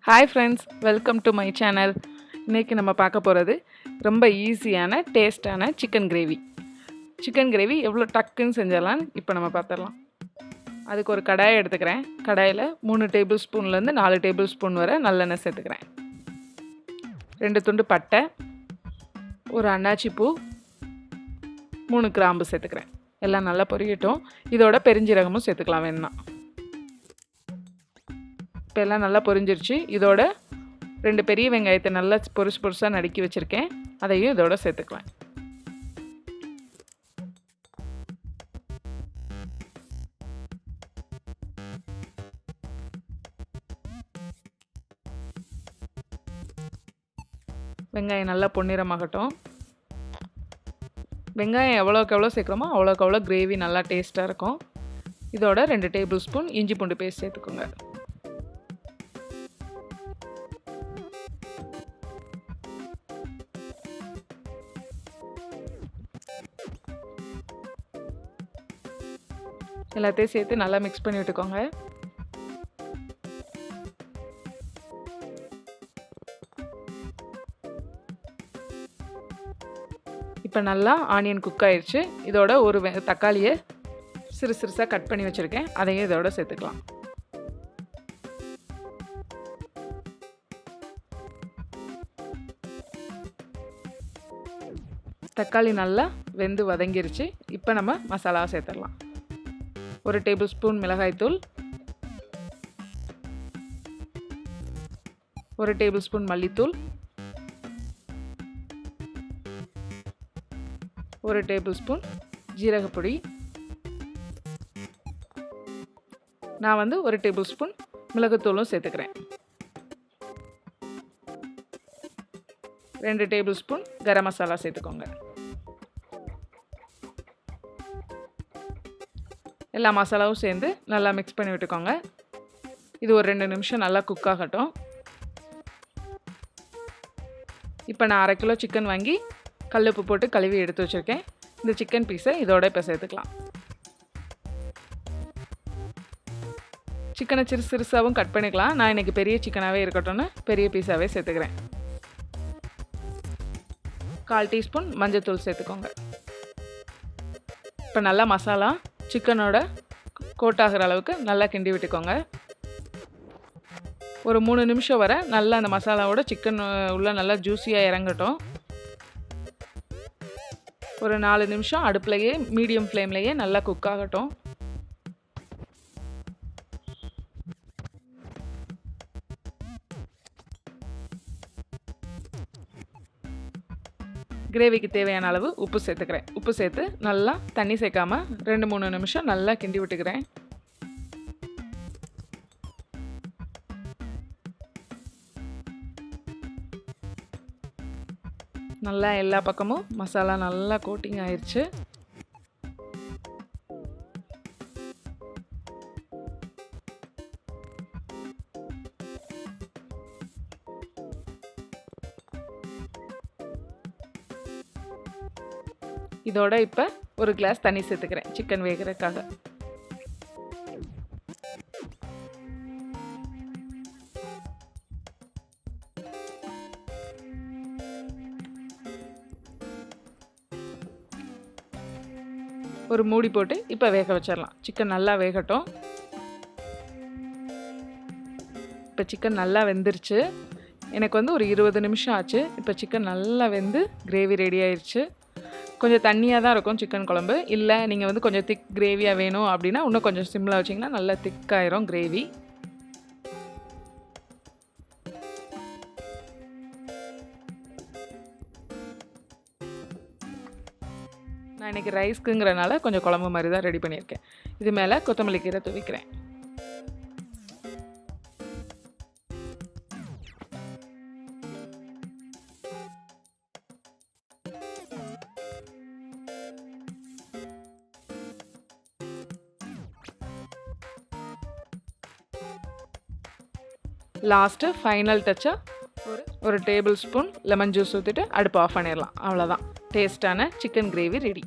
Hi friends, welcome to my channel. இன்னைக்கு நம்ம பார்க்க போறது ரொம்ப ஈஸியான டேஸ்டான சிக்கன் கிரேவி. சிக்கன் கிரேவி எவ்வளவு டக்குன்னு செஞ்சிரலாம் இப்போ நம்ம பார்த்தறலாம். அதுக்கு ஒரு கடாய் எடுத்துக்கிறேன். கடாயில 3 டேபிள்ஸ்பூன்ல இருந்து 4 டேபிள்ஸ்பூன் வரை நல்லெண்ணெய் சேர்த்துக்கிறேன். 2 துண்டு பட்டை, ஒரு அன்னாச்சி பூ, 3 கிராம்பு சேர்த்துக்கிறேன். எல்லாம் நல்லா பொரியட்டும். இதோட பெருஞ்சீரகமும் சேர்த்துக்கலாம் வேணும்னா. இப்போ எல்லாம் நல்லா பொரிஞ்சிருச்சு. இதோட 2 பெரிய வெங்காயத்தை நல்லா பொரிசா நறுக்கி வச்சுருக்கேன். அதையும் இதோட சேர்த்துக்கலாம். வெங்காயம் நல்லா பொன்னிறமாகட்டும். வெங்காயம் எவ்வளோக்கு எவ்வளோ சேர்க்குறோமோ அவ்வளோக்கு அவ்வளோ கிரேவி நல்லா டேஸ்ட்டாக இருக்கும். இதோட 2 டேபிள் ஸ்பூன் இஞ்சி பூண்டு பேஸ்ட் சேர்த்துக்கோங்க. எல்லாத்தையும் சேர்த்து நல்லா மிக்ஸ் பண்ணி விட்டுக்கோங்க. இப்போ நல்லா ஆனியன் குக் ஆயிடுச்சு. இதோட ஒரு தக்காளியை சிறுசாக கட் பண்ணி வச்சுருக்கேன். அதையும் இதோட சேர்த்துக்கலாம். தக்காளி நல்லா வெந்து வதங்கிருச்சு. இப்போ நம்ம மசாலாவை சேர்த்துடலாம். 1 டேபிள் ஸ்பூன் மிளகாய்த்தூள், 1 டேபிள் ஸ்பூன் மல்லித்தூள், 1 டேபிள் ஸ்பூன் ஜீரகப்பொடி, நான் 1 டேபிள் ஸ்பூன் மிளகுத்தூளும் சேர்த்துக்கிறேன். 2 டேபிள் ஸ்பூன் கரம் மசாலா சேர்த்துக்கோங்க. எல்லா மசாலாவும் சேர்ந்து நல்லா மிக்ஸ் பண்ணி விட்டுக்கோங்க. இது ஒரு 2 நிமிஷம் நல்லா குக் ஆகட்டும். இப்போ நான் 1/2 கிலோ சிக்கன் வாங்கி கல்லுப்பு போட்டு கழுவி எடுத்து வச்சுருக்கேன். இந்த சிக்கன் பீஸை இதோட இப்போ சேர்த்துக்கலாம். சிக்கனை சிறுசாகவும் கட் பண்ணிக்கலாம். நான் இன்றைக்கி பெரிய சிக்கனாகவே இருக்கட்டும்னு பெரிய பீஸாகவே சேர்த்துக்கிறேன். 1/4 டீஸ்பூன் மஞ்சள்தூள் சேர்த்துக்கோங்க. இப்போ நல்லா மசாலா சிக்கனோட கோட் ஆகிற அளவுக்கு நல்லா கிண்டி விட்டுக்கோங்க. ஒரு 3 நிமிஷம் வரை நல்லா அந்த மசாலாவோட சிக்கன் உள்ள நல்லா ஜூஸியாக இறங்கட்டும். ஒரு 4 நிமிஷம் அடுப்புலையே மீடியம் ஃப்ளேம்லேயே நல்லா குக் ஆகட்டும். கிரேவிக்கு தேவையான அளவு உப்பு சேர்த்துக்கிறேன். உப்பு சேர்த்து நல்லா தண்ணி சேர்க்காம 2-3 நிமிஷம் நல்லா கிண்டி விட்டுக்கிறேன். நல்லா எல்லா பக்கமும் மசாலா நல்லா கோட்டிங் ஆயிடுச்சு. இதோட இப்போ ஒரு கிளாஸ் தண்ணி சேர்த்துக்கிறேன் சிக்கன் வேகிறதுக்காக. ஒரு மூடி போட்டு இப்போ வேக வச்சிடலாம். சிக்கன் நல்லா வேகட்டும். இப்போ சிக்கன் நல்லா வெந்துருச்சு. எனக்கு ஒரு 20 நிமிஷம் ஆச்சு. இப்போ சிக்கன் நல்லா வெந்து கிரேவி ரெடி ஆயிடுச்சு. கொஞ்சம் தண்ணியாக தான் இருக்கும் சிக்கன் குழம்பு. இல்லை நீங்கள் கொஞ்சம் திக் கிரேவியாக வேணும் அப்படின்னா இன்னும் கொஞ்சம் சிம்மில் வச்சிங்கன்னா நல்லா திக்காயிரும் கிரேவி. நான் இன்றைக்கி ரைஸ்க்குங்கிறனால கொஞ்சம் குழம்பு மாதிரி தான் ரெடி பண்ணியிருக்கேன். இது மேலே கொத்தமல்லி கீரை தூவிக்கிறேன். லாஸ்ட்டு ஃபைனல் டச்சாக ஒரு டேபிள் ஸ்பூன் லெமன் ஜூஸ் ஊற்றிட்டு அடுப்பு ஆஃப் பண்ணிடலாம். அவ்வளோதான், டேஸ்டான சிக்கன் கிரேவி ரெடி.